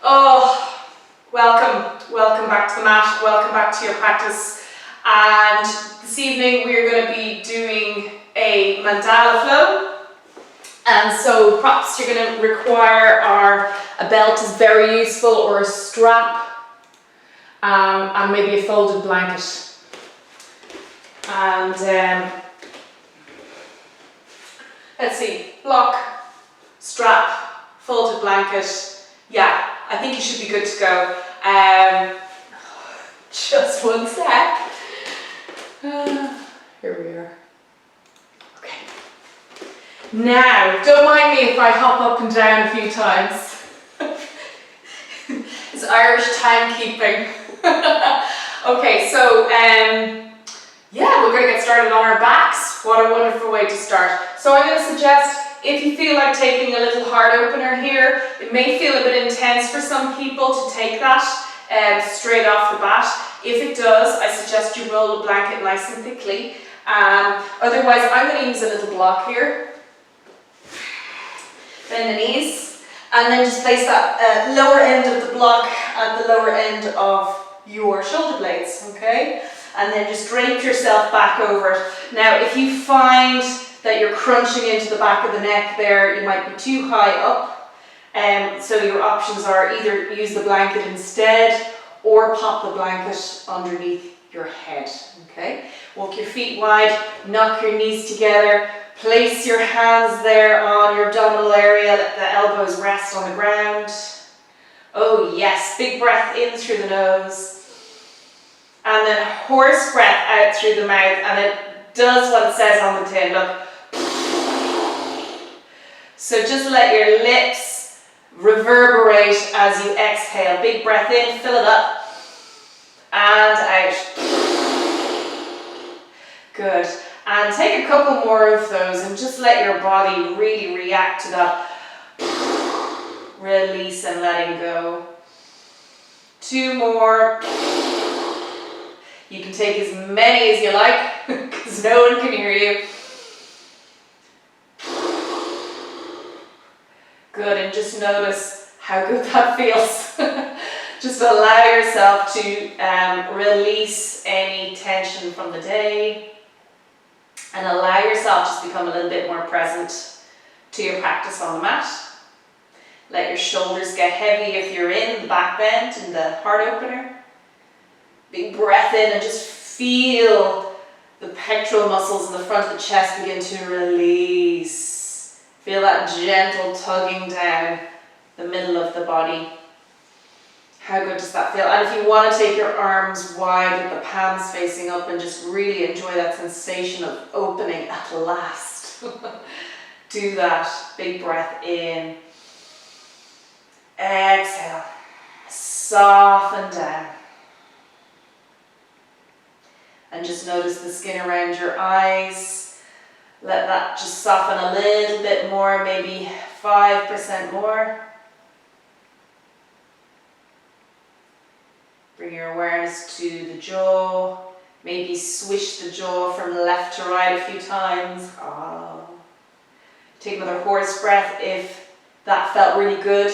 Oh, welcome back to the mat, welcome back to your practice. And this evening we're going to be doing a Mandala flow. And so props you're going to require are a belt is very useful, or a strap, and maybe a folded blanket. And let's see, block, strap, folded blanket. Yeah, I think you should be good to go. Just one sec. Here we are. Okay. Now, don't mind me if I hop up and down a few times. It's Irish timekeeping. Okay, so yeah, we're going to get started on our backs. What a wonderful way to start. So I'm going to suggest, if you feel like taking a little heart opener here, it may feel a bit intense for some people to take that straight off the bat. If it does, I suggest you roll the blanket nice and thickly. Otherwise, I'm going to use a little block here. Bend the knees, and then just place that lower end of the block at the lower end of your shoulder blades, okay? And then just drape yourself back over it. Now, if you find that you're crunching into the back of the neck there, you might be too high up. So your options are either use the blanket instead or pop the blanket underneath your head, okay? Walk your feet wide, knock your knees together, place your hands there on your abdominal area, let the elbows rest on the ground. Oh yes, big breath in through the nose. And then horse breath out through the mouth, and it does what it says on the tin, look. So just let your lips reverberate as you exhale. Big breath in, fill it up, and out. Good. And take a couple more of those and just let your body really react to that. Release and letting go. 2 more. You can take as many as you like, because no one can hear you. Good, and just notice how good that feels. Just allow yourself to release any tension from the day, and allow yourself just become a little bit more present to your practice on the mat. Let your shoulders get heavy if you're in the back bend and the heart opener. Big breath in and just feel the pectoral muscles in the front of the chest begin to release. Feel that gentle tugging down the middle of the body. How good does that feel? And if you want to take your arms wide with the palms facing up and just really enjoy that sensation of opening at last. Do that. Big breath in. Exhale. Soften down. And just notice the skin around your eyes. Let that just soften a little bit more, maybe 5% more. Bring your awareness to the jaw. Maybe swish the jaw from left to right a few times. Oh. Take another horse breath if that felt really good.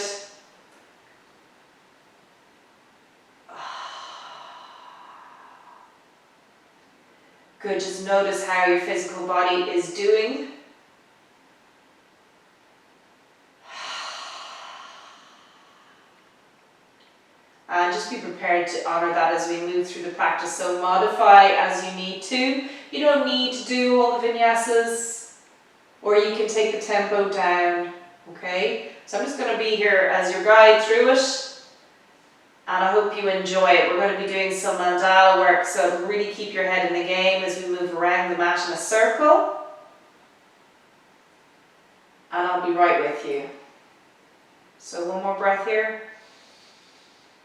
Good, just notice how your physical body is doing. And just be prepared to honor that as we move through the practice. So modify as you need to. You don't need to do all the vinyasas, or you can take the tempo down, okay? So I'm just going to be here as your guide through it. And I hope you enjoy it. We're going to be doing some mandala work, so really keep your head in the game as we move around the mat in a circle. And I'll be right with you. So one more breath here.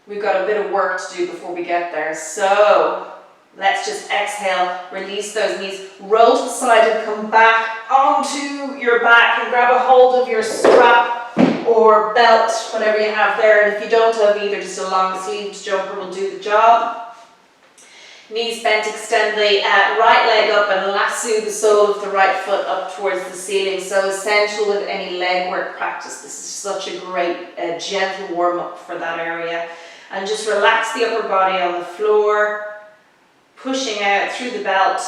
We've got a bit of work to do before we get there. So let's just exhale, release those knees, roll to the side and come back onto your back and grab a hold of your strap or belt, whatever you have there. And if you don't have either, just a long sleeved jumper will do the job. Knees bent, extend the right leg up and lasso the sole of the right foot up towards the ceiling. So essential with any leg work practice. This is such a great gentle warm up for that area. And just relax the upper body on the floor, pushing out through the belt.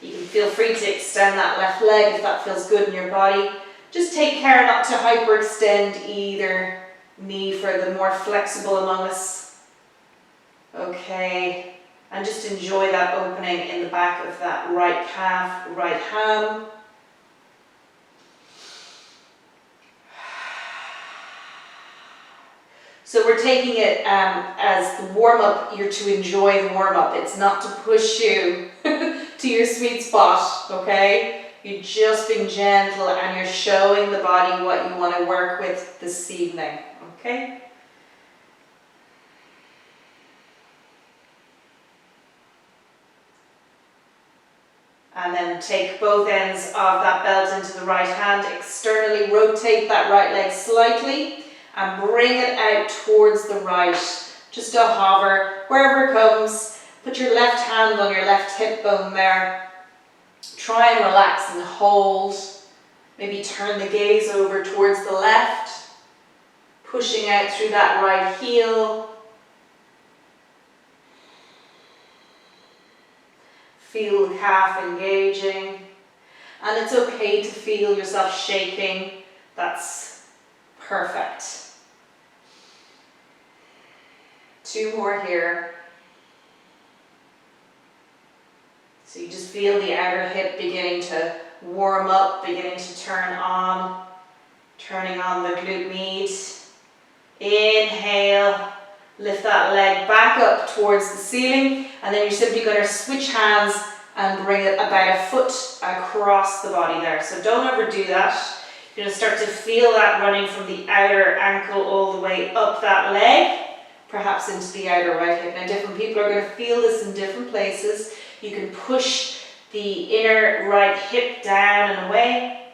You can feel free to extend that left leg if that feels good in your body. Just take care not to hyperextend either knee for the more flexible among us. Okay. And just enjoy that opening in the back of that right calf, right ham. So we're taking it as the warm-up. You're to enjoy the warm-up. It's not to push you to your sweet spot, okay? You're just being gentle and you're showing the body what you want to work with this evening, okay? And then take both ends of that belt into the right hand, externally rotate that right leg slightly and bring it out towards the right. Just a hover, wherever it comes. Put your left hand on your left hip bone there. Try and relax and hold. Maybe turn the gaze over towards the left, pushing out through that right heel. Feel the calf engaging, and it's okay to feel yourself shaking. That's perfect. 2 more here. So you just feel the outer hip beginning to warm up, beginning to turn on, turning on the glute med. Inhale. Lift that leg back up towards the ceiling, and then you're simply going to switch hands and bring it about a foot across the body there. So don't overdo that. You're going to start to feel that running from the outer ankle all the way up that leg, perhaps into the outer right hip. Now different people are going to feel this in different places. You can push the inner right hip down and away.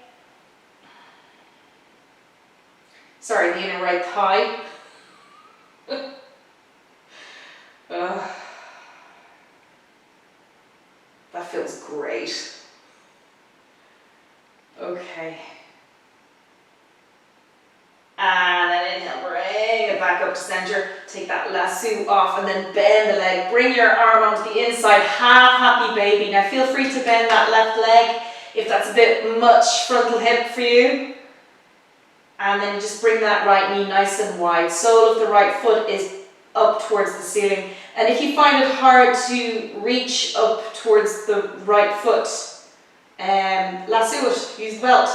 Sorry, the inner right thigh. That feels great. Okay. And then inhale, bring it back up to center. Take that lasso off and then bend the leg. Bring your arm onto the inside, half happy baby. Now feel free to bend that left leg if that's a bit much frontal hip for you. And then you just bring that right knee nice and wide. Sole of the right foot is up towards the ceiling. And if you find it hard to reach up towards the right foot, lasso it, use the belt.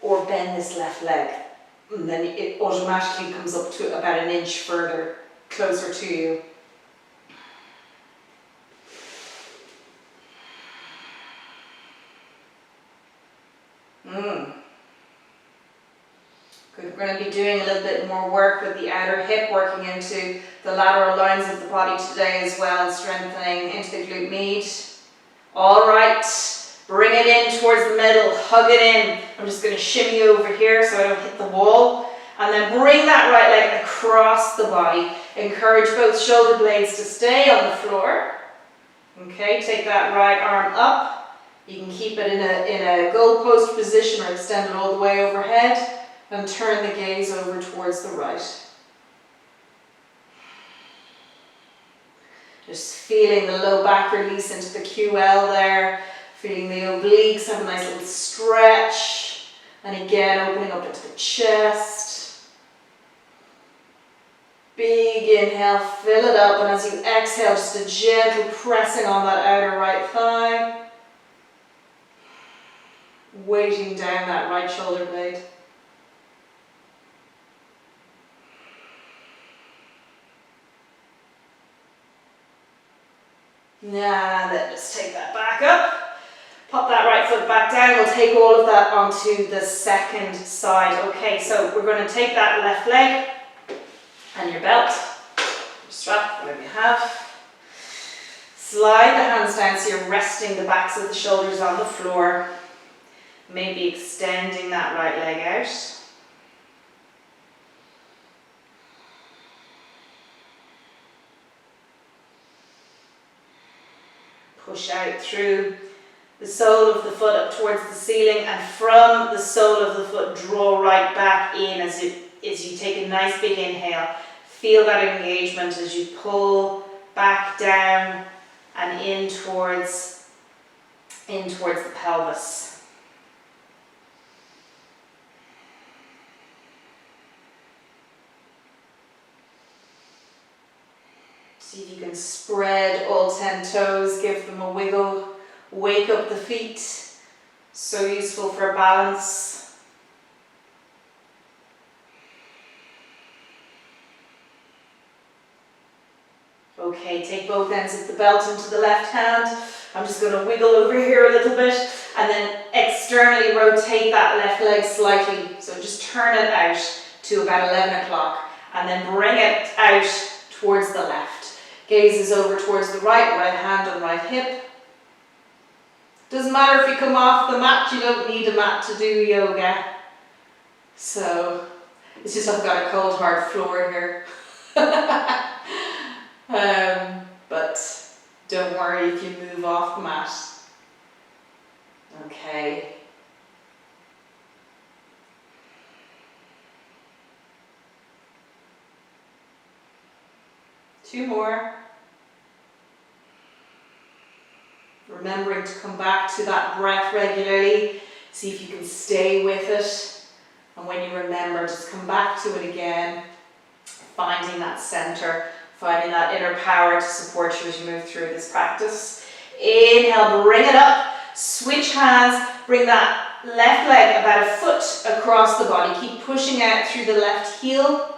Or bend this left leg. And then it automatically comes up to about an inch further, closer to you. Good. We're going to be doing a little bit more work with the outer hip, working into the lateral lines of the body today as well, and strengthening into the glute med. All right, bring it in towards the middle, hug it in. I'm just going to shimmy over here so I don't hit the wall. And then bring that right leg across the body. Encourage both shoulder blades to stay on the floor. Okay, take that right arm up. You can keep it in a goalpost position or extend it all the way overhead. And turn the gaze over towards the right. Just feeling the low back release into the QL there. Feeling the obliques have a nice little stretch. And again, opening up into the chest. Big inhale, fill it up. And as you exhale, just a gentle pressing on that outer right thigh. Weighting down that right shoulder blade. Now then just take that back up, pop that right foot back down. We'll take all of that onto the second side. Okay, so we're going to take that left leg and your belt, your strap, whatever you have. Slide the hands down so you're resting the backs of the shoulders on the floor. Maybe extending that right leg out. push out through the sole of the foot up towards the ceiling, and from the sole of the foot draw right back in as you take a nice big inhale. Feel that engagement as you pull back down and in towards the pelvis. See if you can spread all 10 toes, give them a wiggle, wake up the feet. So useful for balance. Okay, take both ends of the belt into the left hand. I'm just going to wiggle over here a little bit and then externally rotate that left leg slightly. So just turn it out to about 11 o'clock and then bring it out towards the left. Gaze is over towards the right hand on right hip. Doesn't matter if you come off the mat, you don't need a mat to do yoga. So it's just I've got a cold hard floor here. But don't worry if you move off the mat. Okay. Two more. Remembering to come back to that breath regularly. See if you can stay with it. And when you remember, just come back to it again. Finding that center, finding that inner power to support you as you move through this practice. Inhale, bring it up. Switch hands. Bring that left leg about a foot across the body. Keep pushing out through the left heel.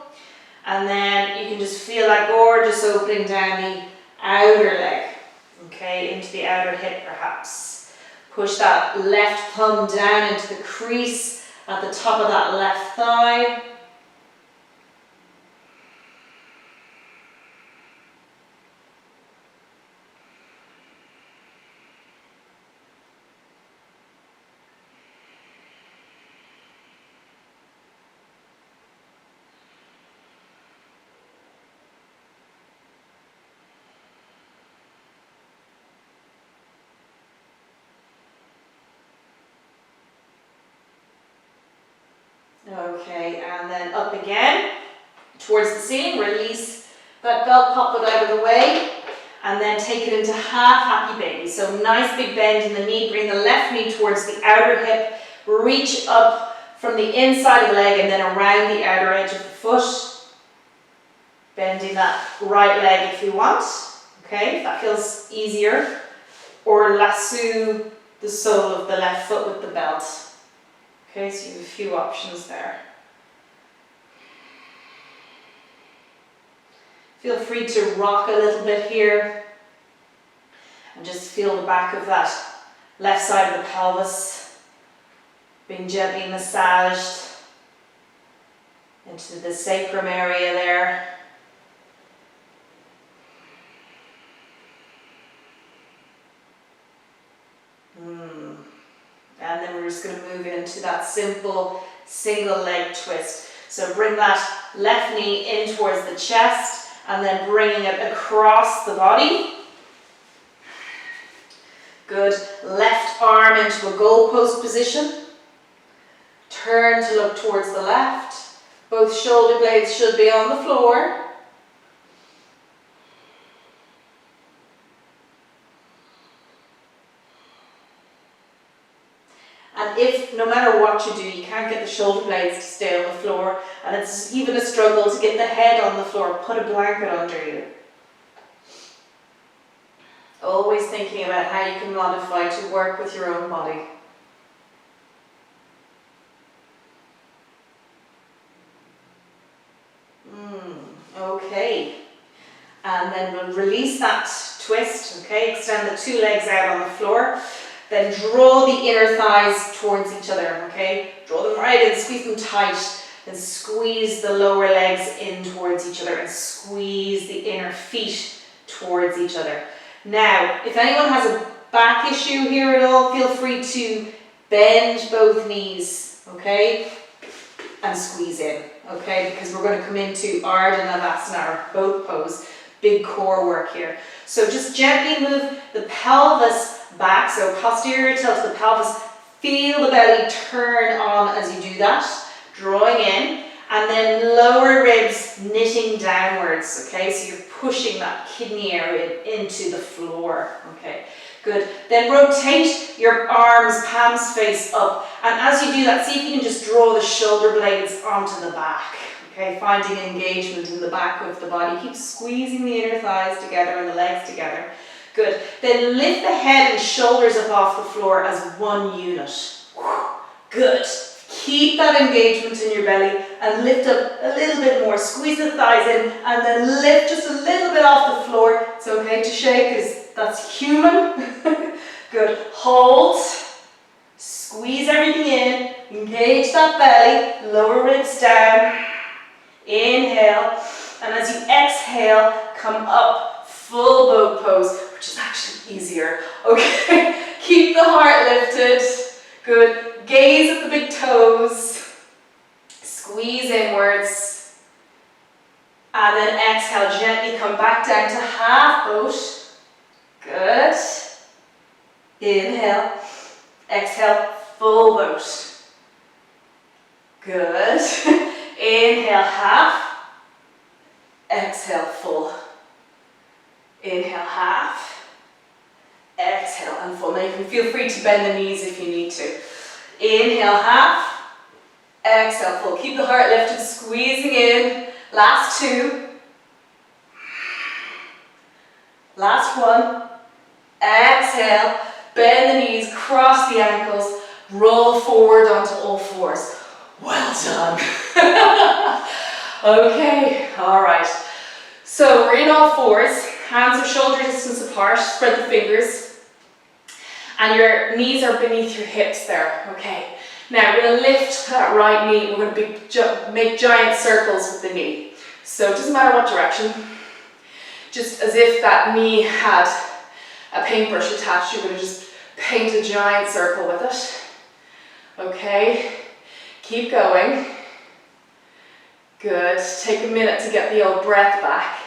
And then you can just feel that gorgeous opening down the outer leg. Okay, into the outer hip perhaps. Push that left thumb down into the crease at the top of that left thigh. Okay, and then up again towards the ceiling. Release that belt, pop it out of the way, and then take it into half happy baby. So nice big bend in the knee. Bring the left knee towards the outer hip. Reach up from the inside of the leg and then around the outer edge of the foot. Bending that right leg if you want. Okay, if that feels easier. Or lasso the sole of the left foot with the belt. Okay, so you have a few options there. Feel free to rock a little bit here and just feel the back of that left side of the pelvis being gently massaged into the sacrum area there. And then we're just going to move into that simple single leg twist. So bring that left knee in towards the chest and then bringing it across the body. Good. Left arm into a goalpost position. Turn to look towards the left. Both shoulder blades should be on the floor. And if, no matter what you do, you can't get the shoulder blades to stay on the floor, and it's even a struggle to get the head on the floor, put a blanket under you. Always thinking about how you can modify to work with your own body. Okay. And then we'll release that twist, okay? Extend the two legs out on the floor. Then draw the inner thighs towards each other, okay? Draw them right in, squeeze them tight. Then squeeze the lower legs in towards each other and squeeze the inner feet towards each other. Now, if anyone has a back issue here at all, feel free to bend both knees, okay? And squeeze in, okay? Because we're going to come into Ardha Navasana, boat pose. big core work here. So just gently move the pelvis back, so posterior tilt to the pelvis. Feel the belly turn on as you do that, drawing in, and then lower ribs knitting downwards, okay? So you're pushing that kidney area into the floor, okay? Good. Then rotate your arms, palms face up, and as you do that, see if you can just draw the shoulder blades onto the back, okay? Finding engagement in the back of the body. Keep squeezing the inner thighs together and the legs together. Good. Then lift the head and shoulders up off the floor as one unit. Good. Keep that engagement in your belly and lift up a little bit more. Squeeze the thighs in and then lift just a little bit off the floor. It's okay to shake because that's human. Good. Hold. Squeeze everything in. Engage that belly. Lower ribs down. Inhale. And as you exhale, come up, full boat pose, which is actually easier. Okay. Keep the heart lifted. Good. Gaze at the big toes. Squeeze inwards. And then exhale, gently come back down to half boat. Good. Inhale. Exhale, full boat. Good. Inhale, half. Exhale, full. Inhale, half. Exhale and full. Now you can feel free to bend the knees if you need to. Inhale, half. Exhale, full. Keep the heart lifted, squeezing in. Last two. Last one. Exhale. Bend the knees, cross the ankles, roll forward onto all fours. Well done. Okay, all right. So we're in all fours. Hands are shoulder distance apart. Spread the fingers. And your knees are beneath your hips there. Okay. Now we're going to lift that right knee. We're going to make giant circles with the knee. So it doesn't matter what direction. Just as if that knee had a paintbrush attached, you're going to just paint a giant circle with it. Okay. Keep going. Good. Take a minute to get the old breath back.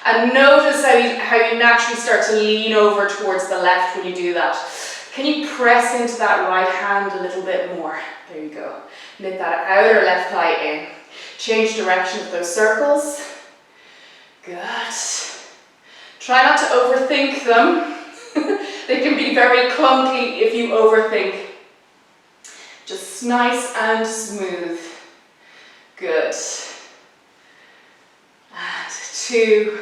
And notice how you naturally start to lean over towards the left when you do that. Can you press into that right hand a little bit more? There you go. Knit that outer left thigh in. Change direction of those circles. Good. Try not to overthink them. They can be very clunky if you overthink. Just nice and smooth. Good. And two.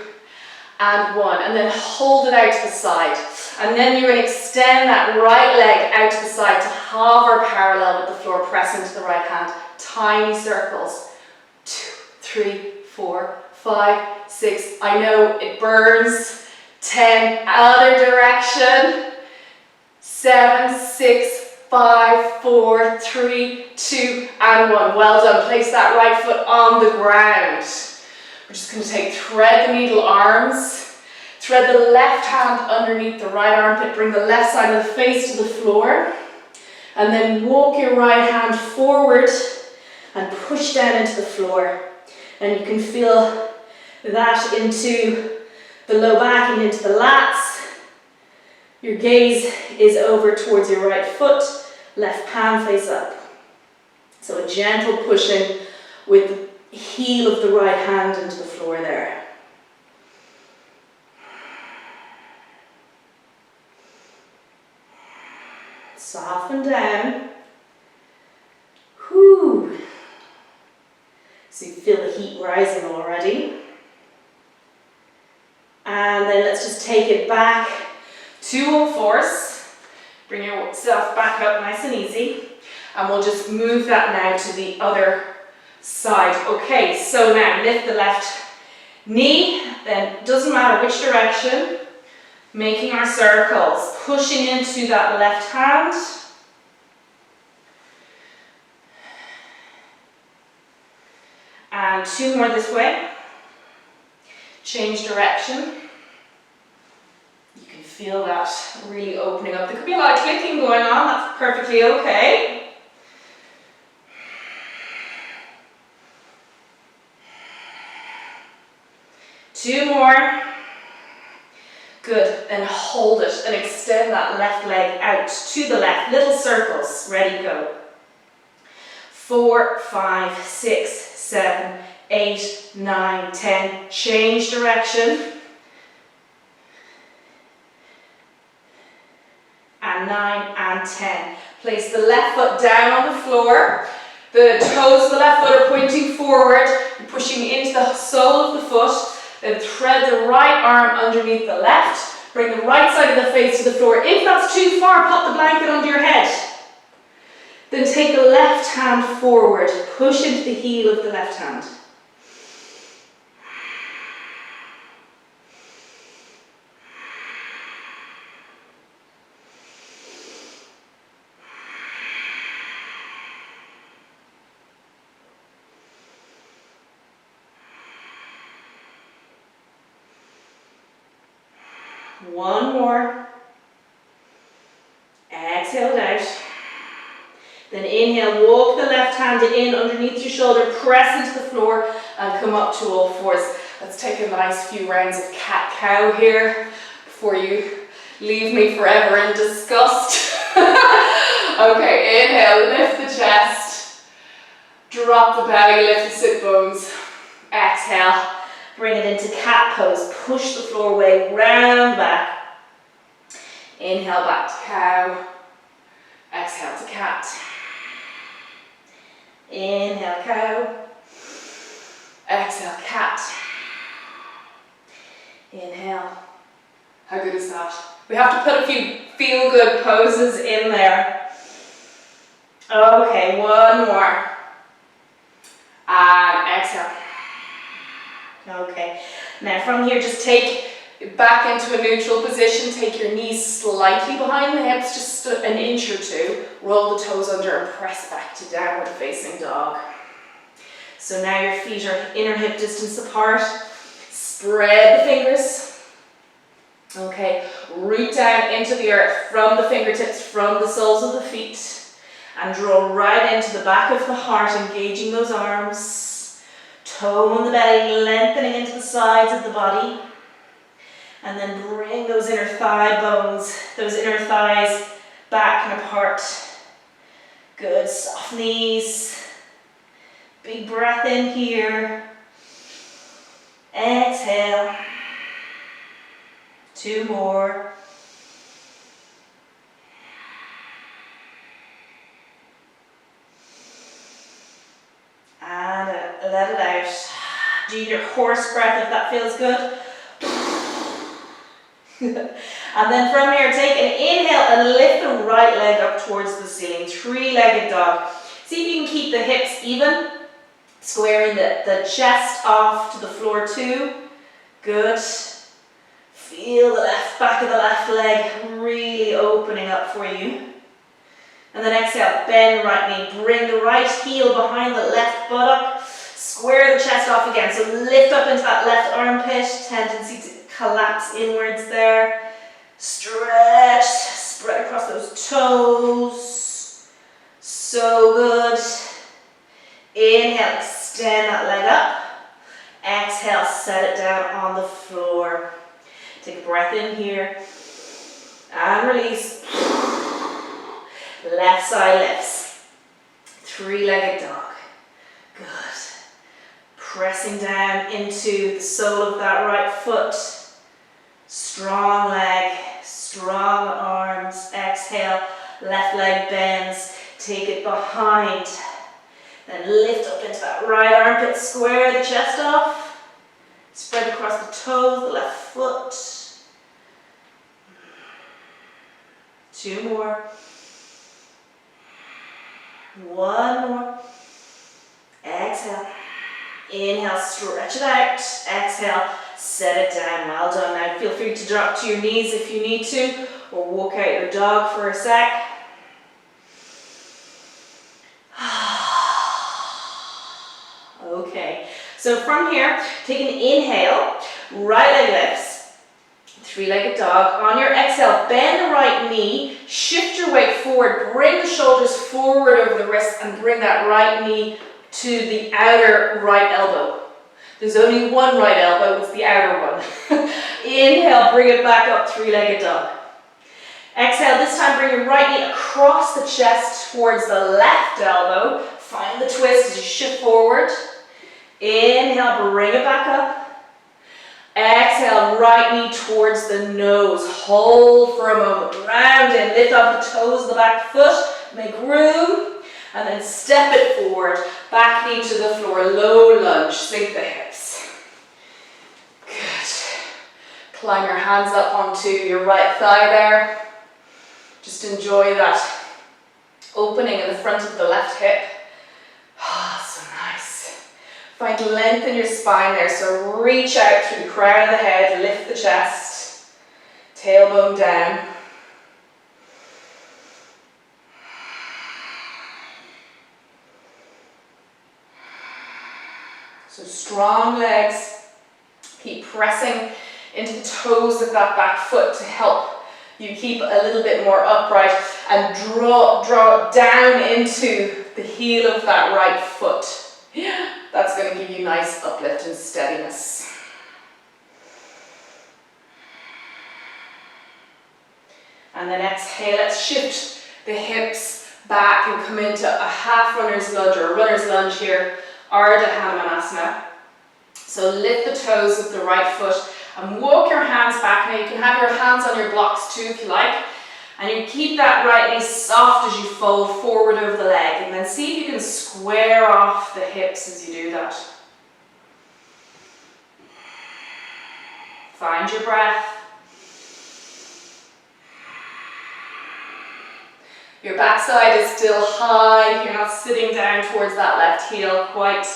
And one. And then hold it out to the side. And then you're going to extend that right leg out to the side to hover parallel with the floor. Press into the right hand. Tiny circles. 2, 3, 4, 5, 6. I know it burns. 10. Other direction. 7, 6, 5, 4, 3, 2, and 1. Well done. Place that right foot on the ground. We're just going to thread the needle arms. Thread the left hand underneath the right armpit. Bring the left side of the face to the floor. And then walk your right hand forward and push down into the floor. And you can feel that into the low back and into the lats. Your gaze is over towards your right foot, left palm face up. So a gentle pushing with the heel of the right hand into the floor there. Soften down. Whew. So you feel the heat rising already. And then let's just take it back to all fours. Bring yourself back up nice and easy. And we'll just move that now to the other side. Okay, so now lift the left knee. Then doesn't matter which direction. Making our circles. Pushing into that left hand. And two more this way. Change direction. You can feel that really opening up. There could be a lot of clicking going on. That's perfectly okay. Two more. Good, and hold it and extend that left leg out to the left, little circles, ready, go. 4, 5, 6, 7, 8, 9, 10, change direction. And 9 and 10. Place the left foot down on the floor. The toes of the left foot are pointing forward, pushing into the sole of the foot. Then thread the right arm underneath the left. Bring the right side of the face to the floor. If that's too far, pop the blanket under your head. Then take the left hand forward. Push into the heel of the left hand. One more. Exhale it out. Then inhale, walk the left hand in underneath your shoulder, press into the floor and come up to all fours. Let's take a nice few rounds of cat-cow here before you leave me forever in disgust. Okay, inhale, lift the chest. Drop the belly, lift the sit bones. Exhale. Bring it into cat pose. Push the floor away, round back. Inhale back to cow. Exhale to cat. Inhale cow. Exhale cat. Inhale. How good is that? We have to put a few feel-good poses in there. Okay, one more. And exhale. Okay, now from here just take it back into a neutral position, take your knees slightly behind the hips, just an inch or two, roll the toes under and press back to downward facing dog. So now your feet are inner hip distance apart, spread the fingers, okay, root down into the earth from the fingertips, from the soles of the feet, and draw right into the back of the heart, engaging those arms. Tone the belly, lengthening into the sides of the body. And then bring those inner thigh bones, those inner thighs back and apart. Good, soft knees. Big breath in here. Exhale. 2 more. And let it out. Do your horse breath if that feels good. And then from here, take an inhale and lift the right leg up towards the ceiling. 3-legged dog. See if you can keep the hips even. Squaring the chest off to the floor too. Good. Feel the back of the left leg really opening up for you. And then exhale, bend the right knee, bring the right heel behind the left buttock, square the chest off again. So lift up into that left armpit, tendency to collapse inwards there. Stretch, spread across those toes. So good. Inhale, extend that leg up. Exhale, set it down on the floor. Take a breath in here. And release. Left side lifts. 3-legged dog. Good. Pressing down into the sole of that right foot. Strong leg, strong arms. Exhale, left leg bends. Take it behind. Then lift up into that right armpit. Square the chest off. Spread across the toes, the left foot. 2 more. 1 more. Exhale. Inhale, stretch it out. Exhale, set it down. Well done. Now feel free to drop to your knees if you need to, or walk out your dog for a sec. Okay, so from here, take an inhale, right leg lifts, 3-legged dog. On your exhale, bend the right knee, shift your weight forward, bring the shoulders forward over the wrists and bring that right knee to the outer right elbow. There's only one right elbow, it's the outer one. Inhale, bring it back up, three-legged dog. Exhale, this time bring your right knee across the chest towards the left elbow. Find the twist as you shift forward. Inhale, bring it back up. Exhale, right knee towards the nose. Hold for a moment. Round in, lift off the toes of the back foot. Make room. And then step it forward. Back knee to the floor. Low lunge. Sink the hips. Good. Climb your hands up onto your right thigh there. Just enjoy that opening in the front of the left hip. Ah, so nice. Find length in your spine there, so reach out through the crown of the head, lift the chest, tailbone down. So strong legs, keep pressing into the toes of that back foot to help you keep a little bit more upright and draw down into the heel of that right foot. That's going to give you nice uplift and steadiness. And then exhale, let's shift the hips back and come into a half runner's lunge or a runner's lunge here, Ardha Hanumanasana. So lift the toes of the right foot and walk your hands back. Now you can have your hands on your blocks too if you like. And you keep that right knee soft as you fold forward over the leg. And then see if you can square off the hips as you do that. Find your breath. Your backside is still high. You're not sitting down towards that left heel quite.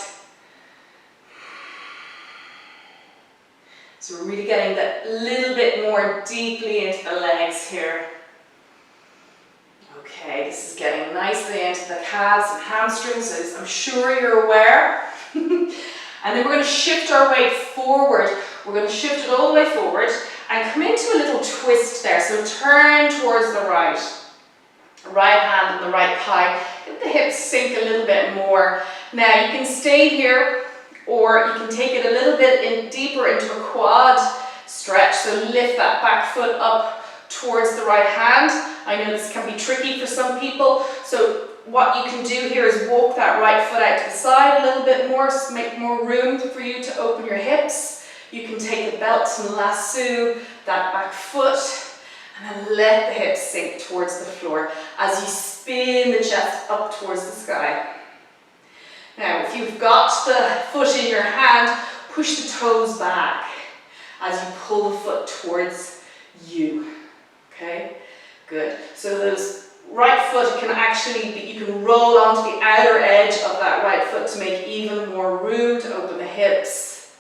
So we're really getting that little bit more deeply into the legs here. Okay, this is getting nicely into the calves and hamstrings, as I'm sure you're aware. And then we're going to shift our weight forward. We're going to shift it all the way forward and come into a little twist there. So turn towards the right. Right hand on the right thigh. Let the hips sink a little bit more. Now you can stay here, or you can take it a little bit deeper into a quad stretch. So lift that back foot up towards the right hand. I know this can be tricky for some people. So what you can do here is walk that right foot out to the side a little bit more, so make more room for you to open your hips. You can take the belts and lasso that back foot, and then let the hips sink towards the floor as you spin the chest up towards the sky. Now, if you've got the foot in your hand, push the toes back as you pull the foot towards you. Okay, good. So those right foot can actually be, you can roll onto the outer edge of that right foot to make even more room to open the hips.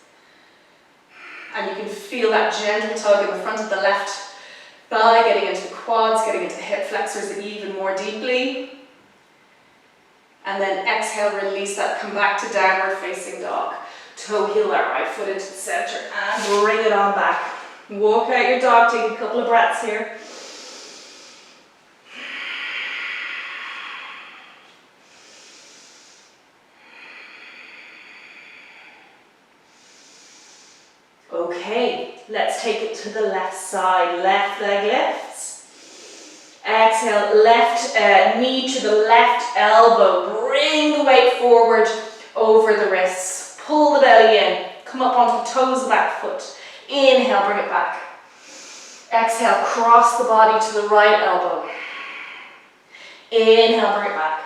And you can feel that gentle tug in the front of the left thigh, getting into the quads, getting into the hip flexors even more deeply. And then exhale, release that, come back to downward facing dog. Toe heel that right foot into the center and bring it on back. Walk out your dog, take a couple of breaths here. Okay, let's take it to the left side. Left leg lifts. Exhale, left knee to the left elbow. Bring the weight forward over the wrists. Pull the belly in. Come up onto the toes of the back foot. Inhale, bring it back. Exhale, cross the body to the right elbow. Inhale, bring it back.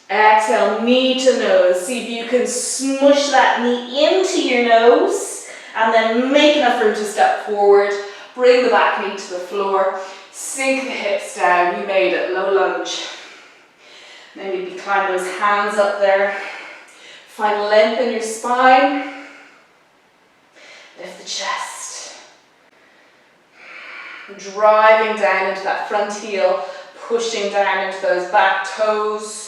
Exhale, knee to nose. See if you can smush that knee into your nose. And then make enough room to step forward. Bring the back knee to the floor. Sink the hips down. You made it. Low lunge. Maybe climb those hands up there. Find length in your spine. Lift the chest. Driving down into that front heel. Pushing down into those back toes.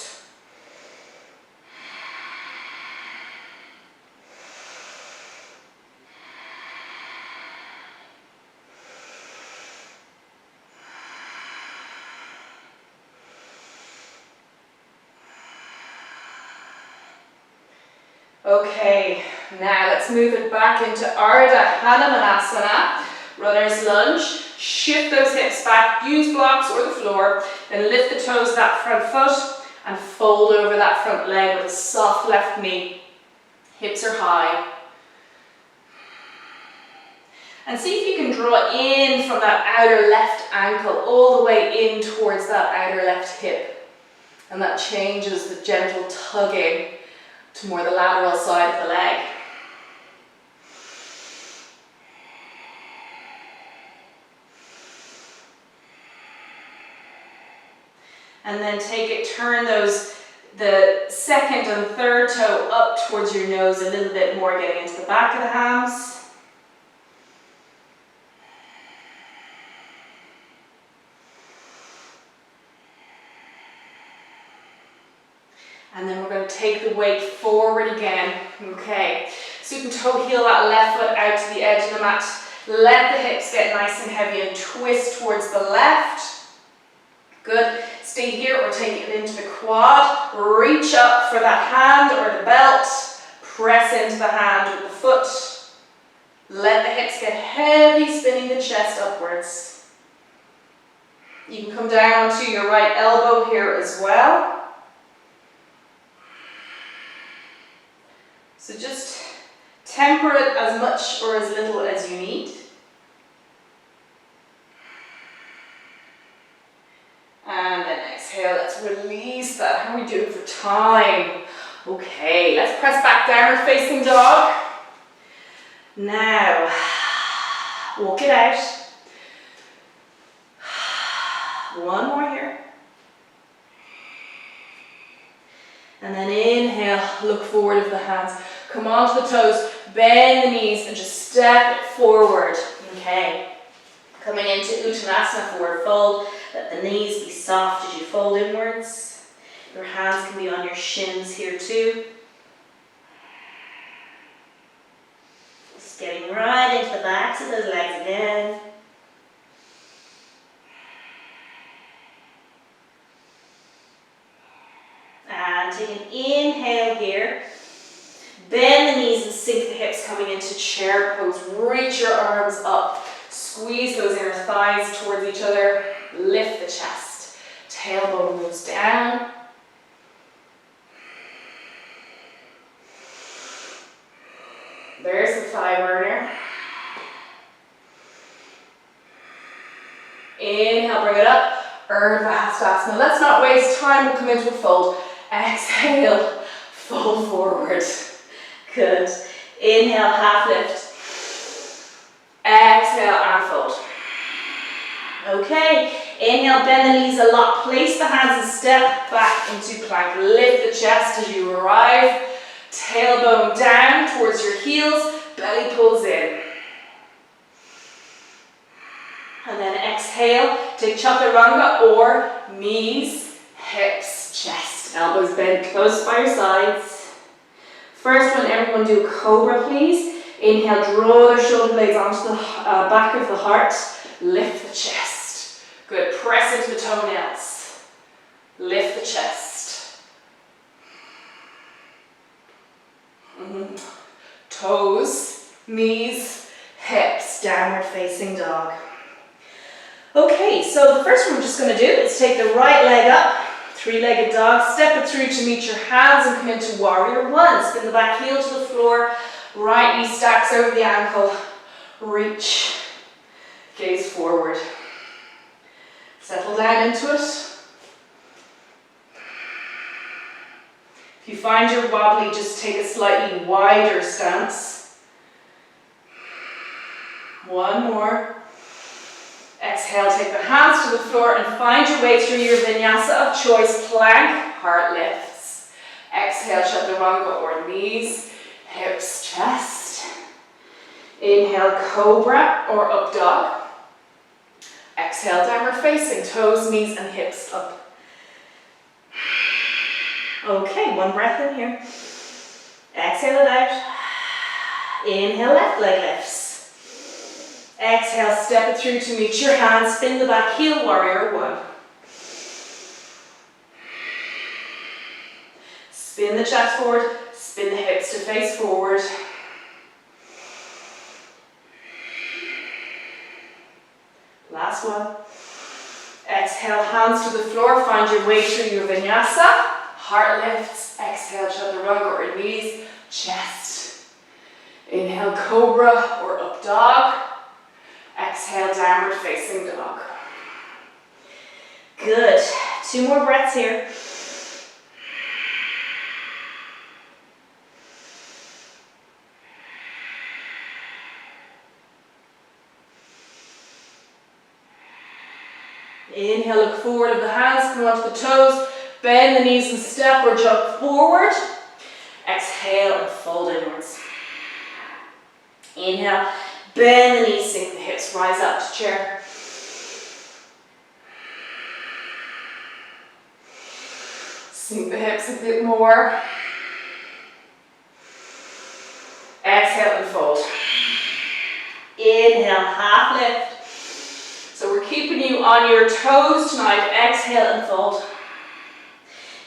Okay, Now let's move it back into Ardha Hanumanasana, runner's lunge. Shift those hips back, use blocks or the floor, then lift the toes of that front foot and fold over that front leg with a soft left knee. Hips are high. And see if you can draw in from that outer left ankle all the way in towards that outer left hip. And that changes the gentle tugging to more the lateral side of the leg. And then turn the second and third toe up towards your nose a little bit more, getting into the back of the hams. And then we're going to take the weight forward again. Okay, so you can toe heel that left foot out to the edge of the mat. Let the hips get nice and heavy and twist towards the left. Good. Stay here or take it into the quad. Reach up for that hand or the belt. Press into the hand with the foot. Let the hips get heavy, spinning the chest upwards. You can come down onto your right elbow here as well. So just temper it as much or as little as you need. And then exhale, let's release that. How are we doing for time? Okay, let's press back, downward facing dog. Now, walk it out. One more here. And then inhale, look forward of the hands. Come onto the toes, bend the knees and just step it forward. Okay. Coming into Uttanasana, forward fold. Let the knees be soft as you fold inwards. Your hands can be on your shins here too. Just getting right into the backs of those legs again. And take an inhale here. Bend the knees and sink the hips, coming into chair pose. Reach your arms up. Squeeze those inner thighs towards each other. Lift the chest. Tailbone moves down. There's the thigh burner. Inhale, bring it up. Urdhva Hastasana. Let's not waste time. We'll come into a fold. Exhale, fold forward. Good. Inhale, half lift. Exhale, and fold. Okay. Inhale, bend the knees a lot. Place the hands and step back into plank. Lift the chest as you arrive. Tailbone down towards your heels. Belly pulls in. And then exhale. Take Chaturanga or knees, hips, chest. Elbows bent close by your sides. First one, everyone do a cobra, please. Inhale, draw their shoulder blades onto the back of the heart. Lift the chest. Good, press into the toenails. Lift the chest. Toes, knees, hips, downward facing dog. Okay, so the first one we're just going to do is take the right leg up. Three-legged dog, step it through to meet your hands and come into warrior one. Spin the back heel to the floor, right knee stacks over the ankle, reach, gaze forward. Settle down into it. If you find you're wobbly, just take a slightly wider stance. One more. Exhale, take the hands to the floor and find your way through your vinyasa of choice. Plank, heart lifts. Exhale, Chaturanga or knees, hips, chest. Inhale, cobra or up dog. Exhale, downward facing, toes, knees and hips up. Okay, one breath in here. Exhale it out. Inhale, left leg lifts. Exhale, step it through to meet your hands. Spin the back heel, warrior one. Spin the chest forward, spin the hips to face forward. last one. Exhale, hands to the floor, find your way through your vinyasa. Heart lifts, exhale, chaturanga or knees, chest. Inhale, cobra or up dog. Exhale, downward facing dog. Good. 2 more breaths here. Inhale, look forward of the hands, come onto the toes, bend the knees and step or jump forward. Exhale and fold inwards. Inhale, bend the knees, sink the hips, rise up to chair. Sink the hips a bit more. Exhale and fold. Inhale, half lift. So we're keeping you on your toes tonight. Exhale and fold.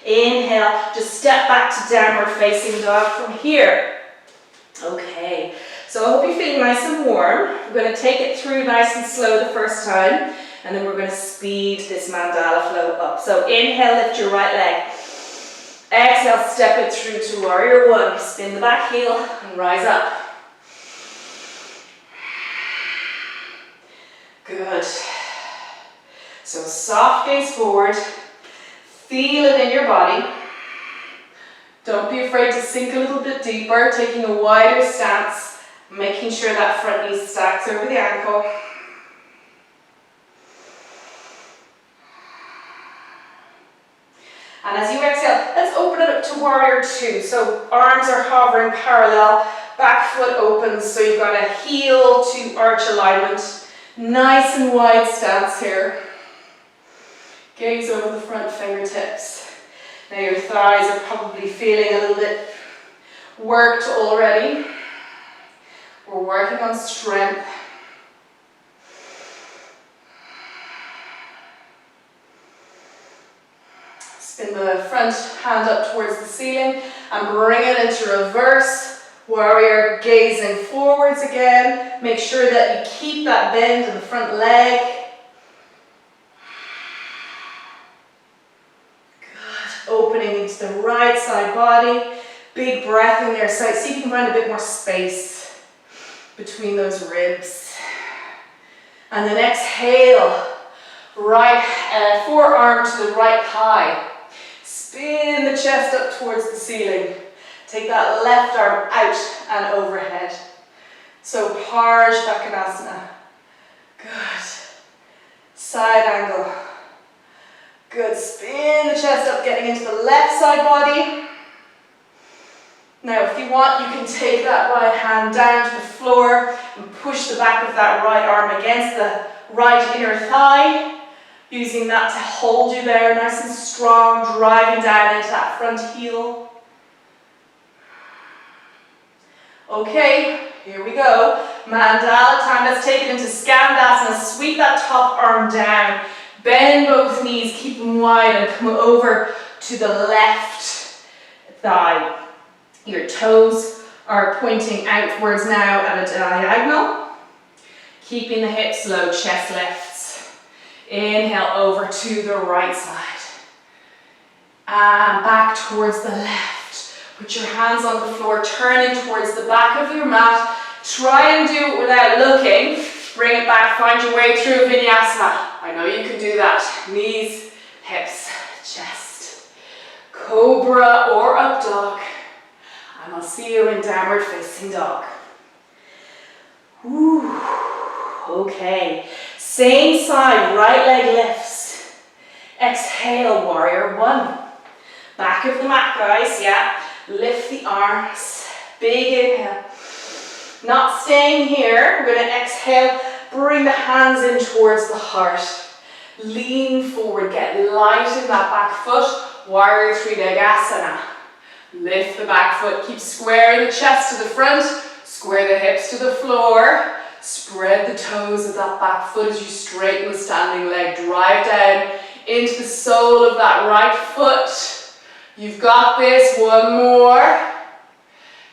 Inhale, just step back to downward facing dog from here. Okay, so I hope you're feeling nice and warm. We're going to take it through nice and slow the first time, and then we're going to speed this mandala flow up. So inhale, lift your right leg. Exhale, step it through to warrior one. Spin the back heel and rise up. Good. So soft gaze forward. Feel it in your body. Don't be afraid to sink a little bit deeper, taking a wider stance, making sure that front knee stacks over the ankle. And as you exhale, let's open it up to warrior two. So arms are hovering parallel, back foot opens, so you've got a heel to arch alignment. Nice and wide stance here. Gaze over the front fingertips. Now your thighs are probably feeling a little bit worked already. We're working on strength. Spin the front hand up towards the ceiling and bring it into reverse warrior, gazing forwards again. Make sure that you keep that bend in the front leg. Good. Opening into the right side body. Big breath in there, so see if you can find a bit more space between those ribs. And then exhale, right forearm to the right thigh. Spin the chest up towards the ceiling. Take that left arm out and overhead. So Parsvakonasana. Good. Side angle. Good. Spin the chest up, getting into the left side body. Now, if you want, you can take that right hand down to the floor and push the back of that right arm against the right inner thigh, using that to hold you there nice and strong, driving down into that front heel. Okay, here we go. Mandala time. Let's take it into Skandasana. Sweep that top arm down. Bend both knees, keep them wide, and come over to the left thigh. Your toes are pointing outwards now at a diagonal. Keeping the hips low, chest lifts. Inhale over to the right side. And back towards the left. Put your hands on the floor, turning towards the back of your mat. Try and do it without looking. Bring it back, find your way through Vinyasa. I know you can do that. Knees, hips, chest. Cobra or up dog. And I'll see you in downward facing dog. Ooh, okay. Same side, right leg lifts. Exhale, warrior one. Back of the mat, guys, yeah. Lift the arms. Big inhale. Not staying here. We're going to exhale. Bring the hands in towards the heart. Lean forward. Get light in that back foot. Warrior three leg asana. Lift the back foot, keep squaring the chest to the front, square the hips to the floor, spread the toes of that back foot as you straighten the standing leg, drive down into the sole of that right foot. You've got this, one more.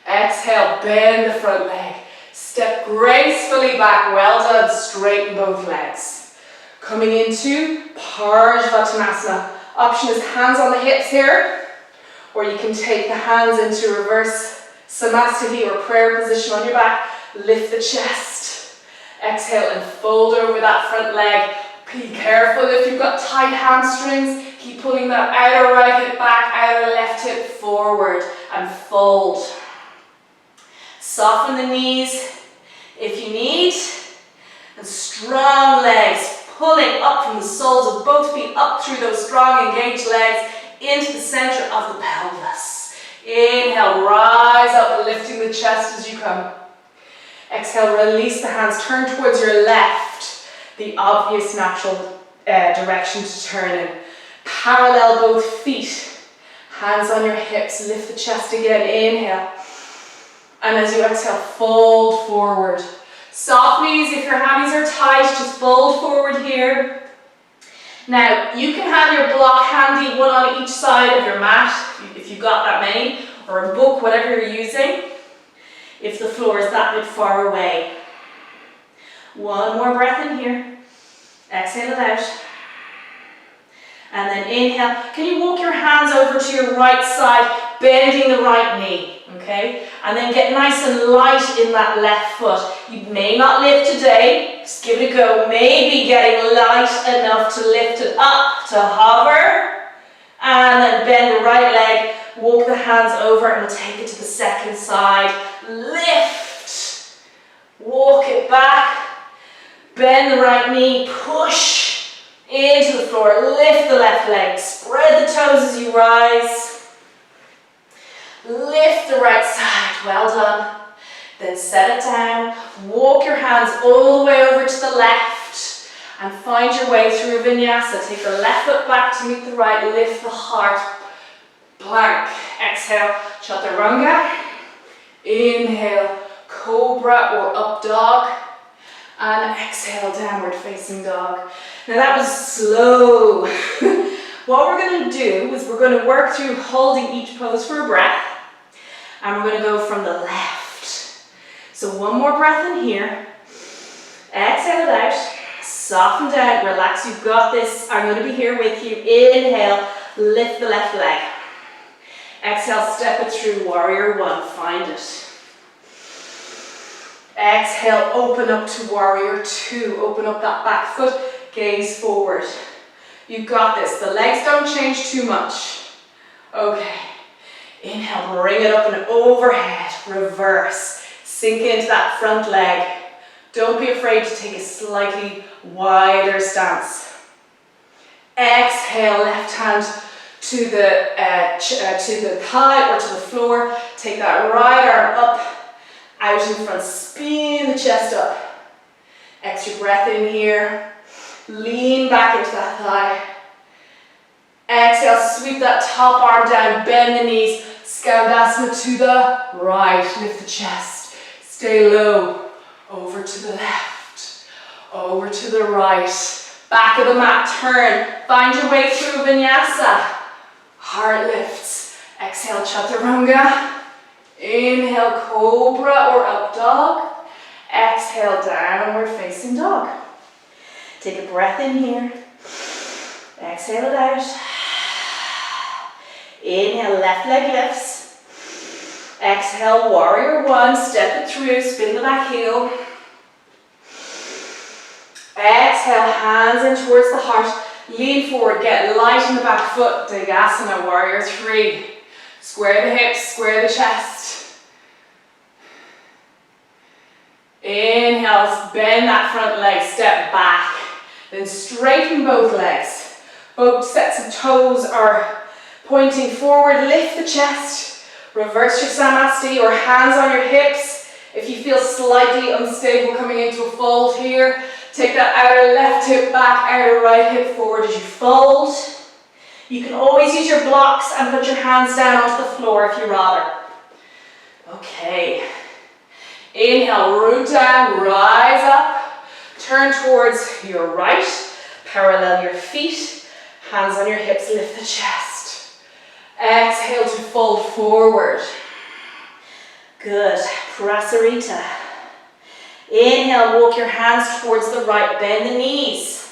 Exhale, bend the front leg, step gracefully back, well done, straighten both legs. Coming into Parsvattanasana. Option is hands on the hips here, or you can take the hands into reverse Samastiti or prayer position on your back. Lift the chest. Exhale and fold over that front leg. Be careful if you've got tight hamstrings. Keep pulling that outer right hip back, outer left hip forward, and fold. Soften the knees if you need. And strong legs, pulling up from the soles of both feet, up through those strong engaged legs, into the center of the pelvis. Inhale, rise up, lifting the chest as you come. Exhale, release the hands, turn towards your left, the obvious natural direction to turn in. Parallel both feet, hands on your hips, lift the chest again, inhale. And as you exhale, fold forward. Soft knees, if your hammies are tight, just fold forward here. Now, you can have your block handy, one on each side of your mat, if you've got that many, or a book, whatever you're using, if the floor is that bit far away. One more breath in here. Exhale it out. And then inhale. Can you walk your hands over to your right side, bending the right knee, okay? And then get nice and light in that left foot. You may not lift today, just give it a go. Maybe getting light enough to lift it up, to hover. And then bend the right leg, walk the hands over and we'll take it to the second side. Lift, walk it back, bend the right knee, push into the floor, lift the left leg, spread the toes as you rise, lift the right side, well done, then set it down, walk your hands all the way over to the left and find your way through a vinyasa. Take the left foot back to meet the right, lift the heart, plank, exhale, chaturanga, inhale, cobra or up dog, and exhale, downward facing dog. Now that was slow. What we're going to do is we're going to work through holding each pose for a breath, and we're going to go from the left. So one more breath in here, exhale it out, soften down, relax, you've got this, I'm going to be here with you. Inhale, lift the left leg. Exhale, step it through, warrior one, find it. Exhale, open up to warrior two, open up that back foot, gaze forward. You got this, the legs don't change too much. Okay, inhale, bring it up and overhead, reverse, sink into that front leg. Don't be afraid to take a slightly wider stance. Exhale, left hand to the thigh or to the floor. Take that right arm up, out in front, spin the chest up. Extra breath in here. Lean back into that thigh. Exhale, sweep that top arm down, bend the knees. Skandasana to the right, lift the chest. Stay low. Over to the left, over to the right. Back of the mat, turn. Find your way through a vinyasa. Heart lifts. Exhale, chaturanga. Inhale, cobra or up dog. Exhale, downward facing dog. Take a breath in here. Exhale it out. Inhale, left leg lifts. Exhale, warrior one. Step it through, spin the back heel. Exhale, hands in towards the heart. Lean forward, get light in the back foot. Degasana, warrior three. Square the hips, square the chest. Inhale, bend that front leg, step back. Then straighten both legs. Both sets of toes are pointing forward. Lift the chest. Reverse your samasti or hands on your hips. If you feel slightly unstable coming into a fold here, take that outer left hip back, outer right hip forward as you fold. You can always use your blocks and put your hands down onto the floor if you rather. Okay. Inhale, root down, rise up. Turn towards your right. Parallel your feet. Hands on your hips, lift the chest. Exhale to fold forward. Good. Prasarita. Inhale, walk your hands towards the right, bend the knees.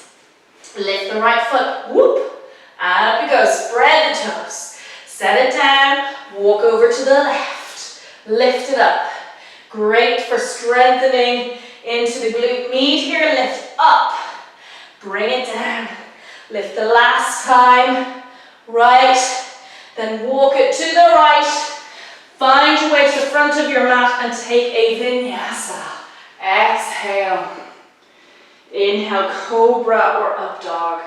Lift the right foot, whoop, and up you go. Spread the toes. Set it down, walk over to the left. Lift it up. Great for strengthening into the glute med here. Lift up, bring it down. Lift the last time, right, then walk it to the right. Find your way to the front of your mat and take a vinyasa. Exhale. Inhale, cobra or up dog.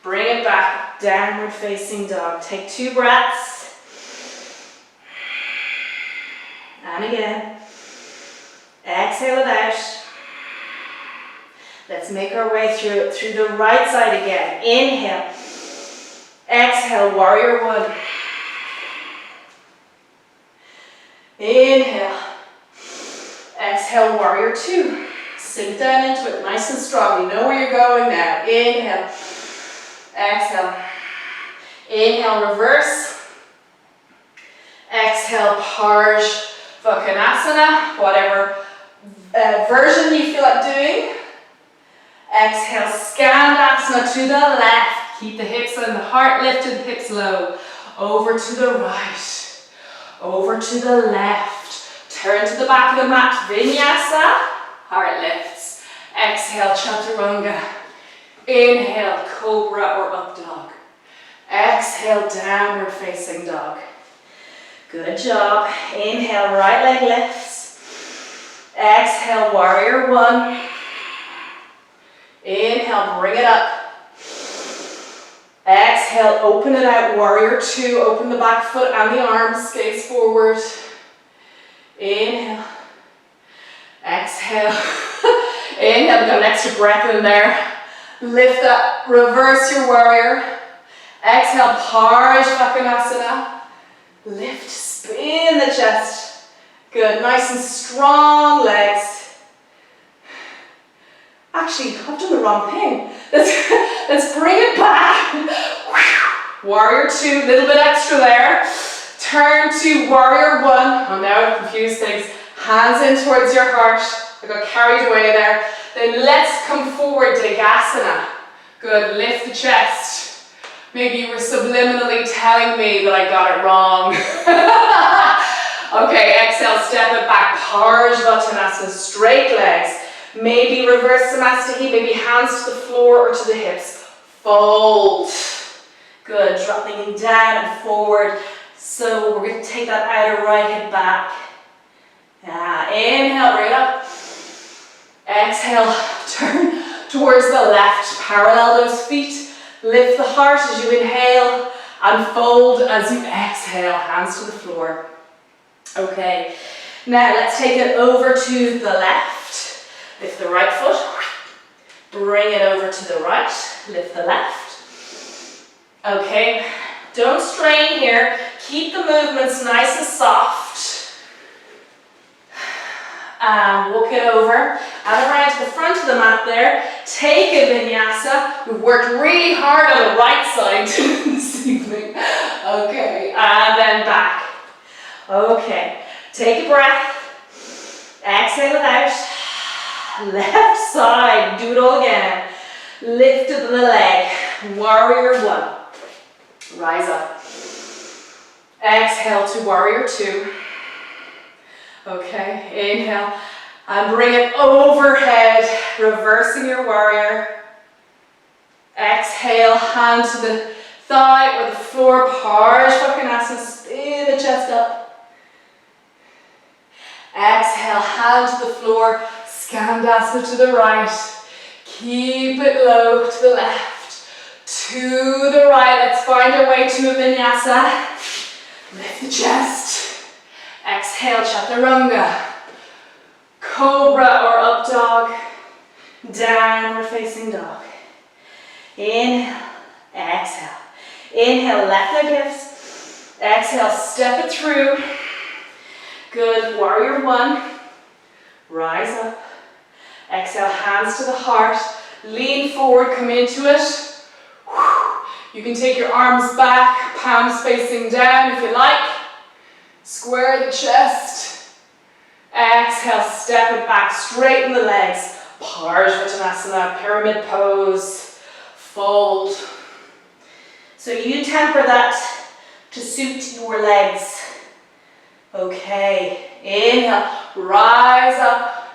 Bring it back, downward facing dog. Take 2 breaths. And again. Exhale it out. Let's make our way through the right side again. Inhale. Exhale, warrior 1. Inhale. Exhale, warrior 2. Sink down into it, nice and strong. You know where you're going now. Inhale. Exhale. Inhale, reverse. Exhale, Parsvakonasana, whatever version you feel like doing. Exhale, Skandasana to the left. Keep the hips and the heart lifted, hips low. Over to the right. Over to the left. Turn to the back of the mat. Vinyasa. Heart lifts. Exhale, Chaturanga. Inhale, cobra or up dog. Exhale, downward facing dog. Good job. Inhale, right leg lifts. Exhale, warrior 1. Inhale, bring it up. Exhale, open it out, warrior 2. Open the back foot and the arms, gaze forward. Inhale. Exhale. Inhale, got an extra breath in there. Lift up, reverse your warrior. Exhale, Parsvakonasana. Lift, spin the chest. Good, nice and strong legs. Actually, I've done the wrong thing. Let's bring it back. Warrior 2, little bit extra there. Turn to warrior 1. Oh, now I've confused things. Hands in towards your heart. I got carried away there. Then let's come forward, Degasana. Good, lift the chest. Maybe you were subliminally telling me that I got it wrong. Okay, exhale, step it back. Parsvakonasana, straight legs. Maybe reverse Namaste, maybe hands to the floor or to the hips. Fold. Good, dropping down and forward. So we're going to take that outer right hip back. Inhale, bring it up. Exhale, turn towards the left. Parallel those feet. Lift the heart as you inhale and fold as you exhale. Hands to the floor. Okay, now let's take it over to the left. Lift the right foot. Bring it over to the right. Lift the left. Okay, don't strain here. Keep the movements nice and soft. Walk it over and around to the front of the mat there. Take a vinyasa. We've worked really hard on the right side this evening. Okay, and then back. Okay, take a breath. Exhale it out. Left side, do it all again. Lift the leg. Warrior 1. Rise up. Exhale to warrior 2. Okay, inhale and bring it overhead, reversing your warrior. Exhale, hand to the thigh or the floor, Parsvakonasana, spin the chest up. Exhale, hand to the floor, Skandasana to the right. Keep it low to the left, to the right. Let's find our way to a vinyasa. Lift the chest. Exhale, Chaturanga. Cobra or up dog. Downward facing dog. Inhale, exhale. Inhale, left leg lifts. Exhale, step it through. Good, warrior 1. Rise up. Exhale, hands to the heart. Lean forward, come into it. You can take your arms back, palms facing down if you like. Square the chest. Exhale, step it back, straighten the legs. Parsvakonasana, pyramid pose. fold. So you temper that to suit your legs. Okay, inhale, rise up,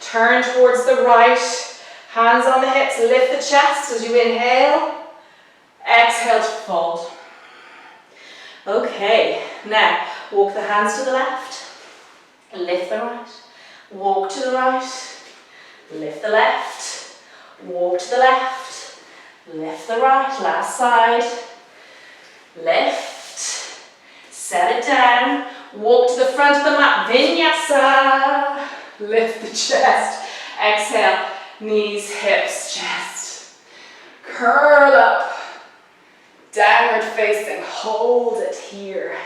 turn towards the right, hands on the hips, lift the chest as you inhale, exhale to fold. Okay, now walk the hands to the left, lift the right, walk to the right, lift the left, walk to the left, lift the right, last side, lift, set it down, walk to the front of the mat, vinyasa, lift the chest, exhale, knees, hips, chest, curl up, downward facing, hold it here,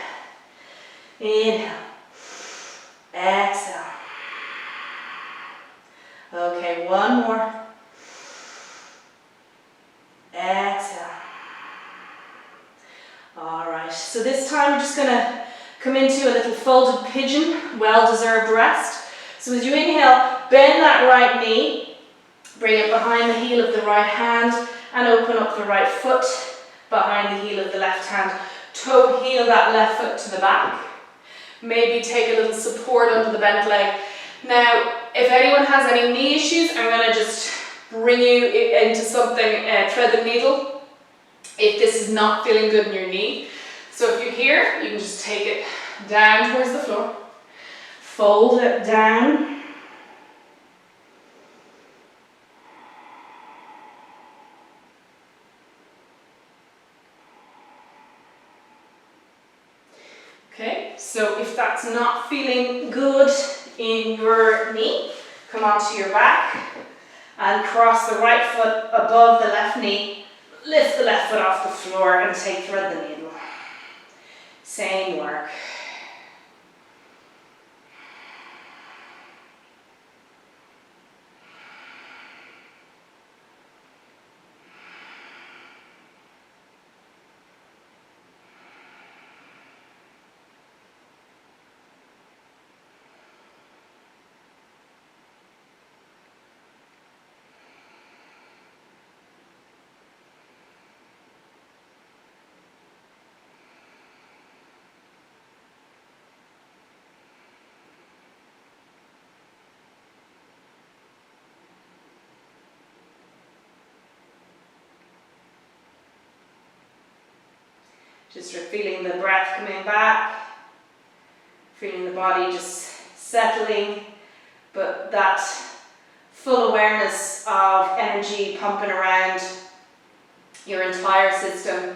inhale, exhale. Okay, one more. Exhale. Alright, so this time we're just going to come into a little folded pigeon, well-deserved rest. So as you inhale, bend that right knee, bring it behind the heel of the right hand, and open up the right foot behind the heel of the left hand. Toe heel that left foot to the back. Maybe take a little support under the bent leg. Now, if anyone has any knee issues, I'm going to just bring you into something, thread the needle, if this is not feeling good in your knee. So if you're here, you can just take it down towards the floor, fold it down, okay, so if that's not feeling good in your knee, come onto your back and cross the right foot above the left knee, lift the left foot off the floor and take thread the needle. Same work. Just feeling the breath coming back, feeling the body just settling, but that full awareness of energy pumping around your entire system,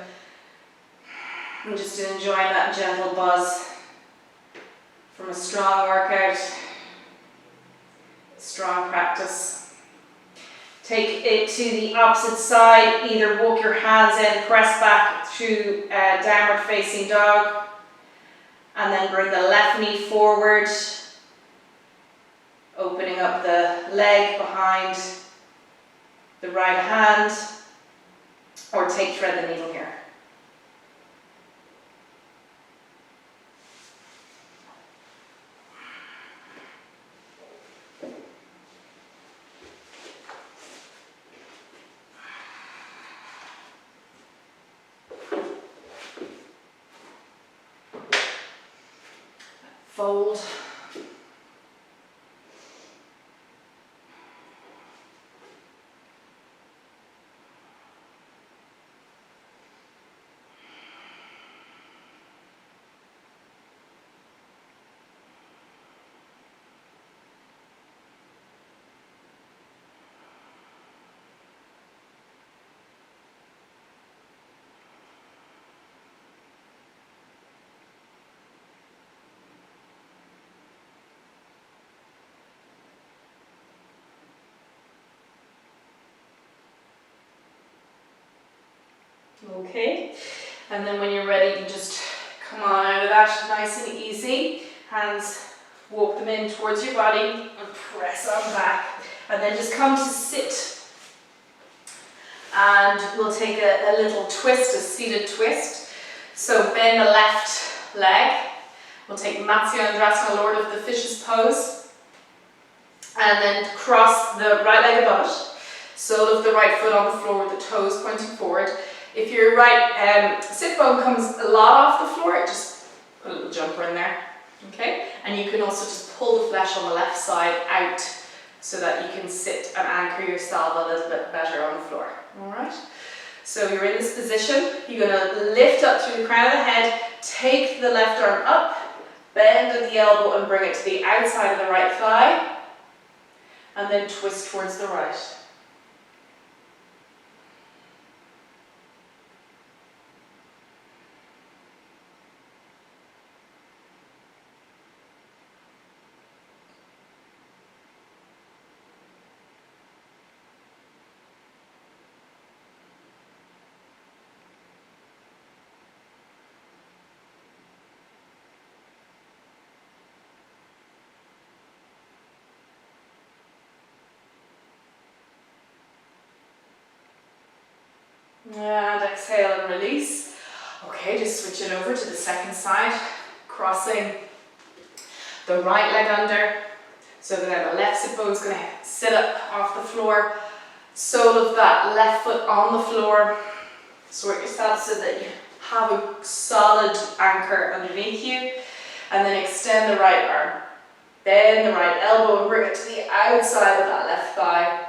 and just enjoying that gentle buzz from a strong workout, strong practice. Take it to the opposite side, either walk your hands in, press back to downward facing dog, and then bring the left knee forward, opening up the leg behind the right hand, or take thread the needle here. Fold. Okay, and then when you're ready, you can just come on out of that nice and easy. Hands, walk them in towards your body and press on back. And then just come to sit. And we'll take a little twist, a seated twist. So bend the left leg. We'll take Matsyendrasana, Lord of the Fishes pose. And then cross the right leg above it. Sole of the right foot on the floor with the toes pointing forward. If your right sit bone comes a lot off the floor, just put a little jumper in there. Okay? And you can also just pull the flesh on the left side out so that you can sit and anchor yourself a little bit better on the floor. Alright? So you're in this position, you're going to lift up through the crown of the head, take the left arm up, bend at the elbow and bring it to the outside of the right thigh, and then twist towards the right. And exhale and release. Okay, just switch it over to the second side, crossing the right leg under, so that the left sit bone is going to sit up off the floor, sole of that left foot on the floor. Sort yourself so that you have a solid anchor underneath you, and then extend the right arm. Bend the right elbow and bring it to the outside of that left thigh.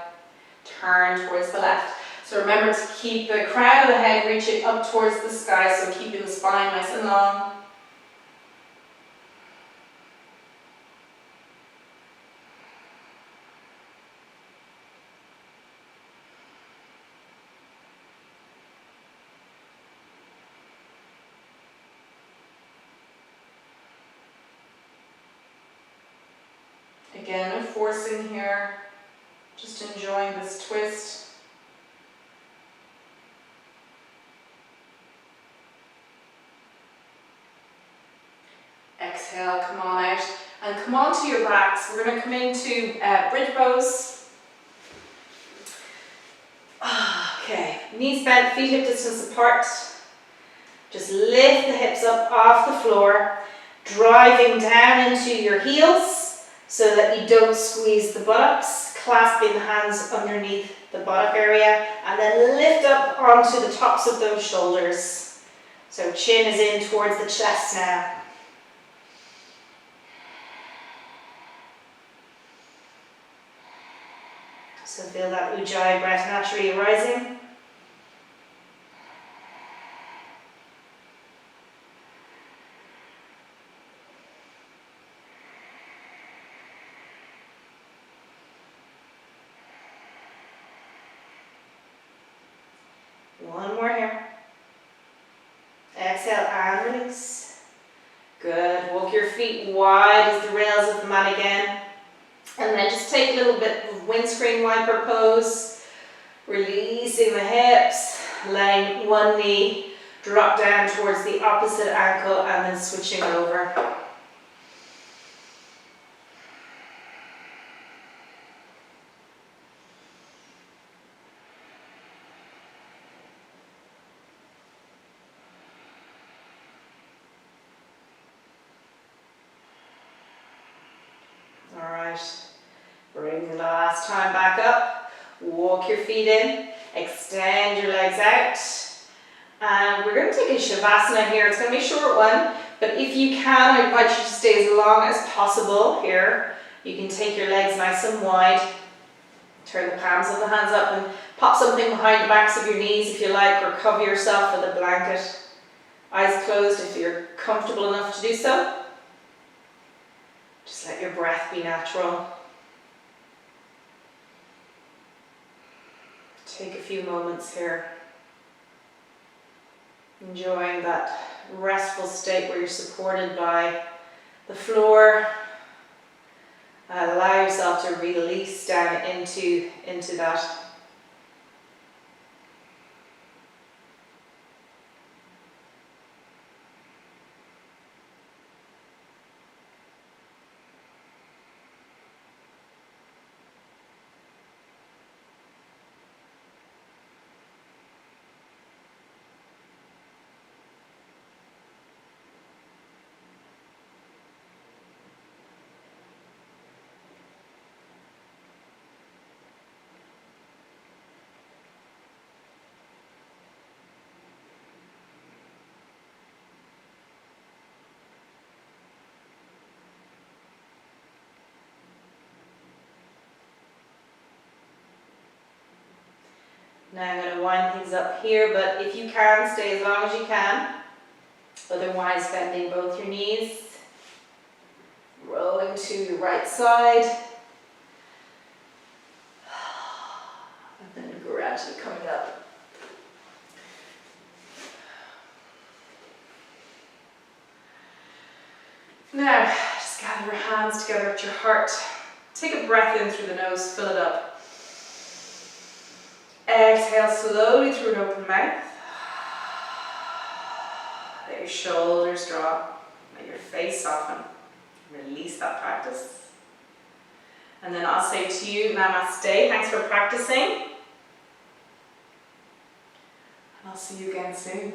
Turn towards the left. So remember to keep the crown of the head reaching up towards the sky, so keeping the spine nice and long. Again, no forcing here, just enjoying this twist. Exhale, come on out, and come on to your backs. We're going to come into bridge pose. Okay, knees bent, feet hip distance apart. Just lift the hips up off the floor, driving down into your heels so that you don't squeeze the buttocks, clasping the hands underneath the buttock area, and then lift up onto the tops of those shoulders. So chin is in towards the chest now. So feel that Ujjayi breath naturally arising. One more here. Exhale and release. Good. Walk your feet wide as the rails of the mat again. And then just take a little bit of windscreen wiper pose, releasing the hips, letting one knee drop down towards the opposite ankle and then switching over. All right. Bring the last time back up, walk your feet in, extend your legs out, and we're going to take a Shavasana here. It's going to be a short one, but if you can, I invite you to stay as long as possible here. You can take your legs nice and wide, turn the palms of the hands up and pop something behind the backs of your knees if you like, or cover yourself with a blanket. Eyes closed if you're comfortable enough to do so. Just let your breath be natural. Take a few moments here, enjoying that restful state where you're supported by the floor. Allow yourself to release down into that. Now I'm going to wind things up here, but if you can, stay as long as you can. Otherwise, bending both your knees. Rolling to the right side. And then gradually coming up. Now, just gather your hands together at your heart. Take a breath in through the nose, fill it up. Exhale slowly through an open mouth. Let your shoulders drop, let your face soften. Release that practice. And then I'll say to you, Namaste, thanks for practicing. And I'll see you again soon.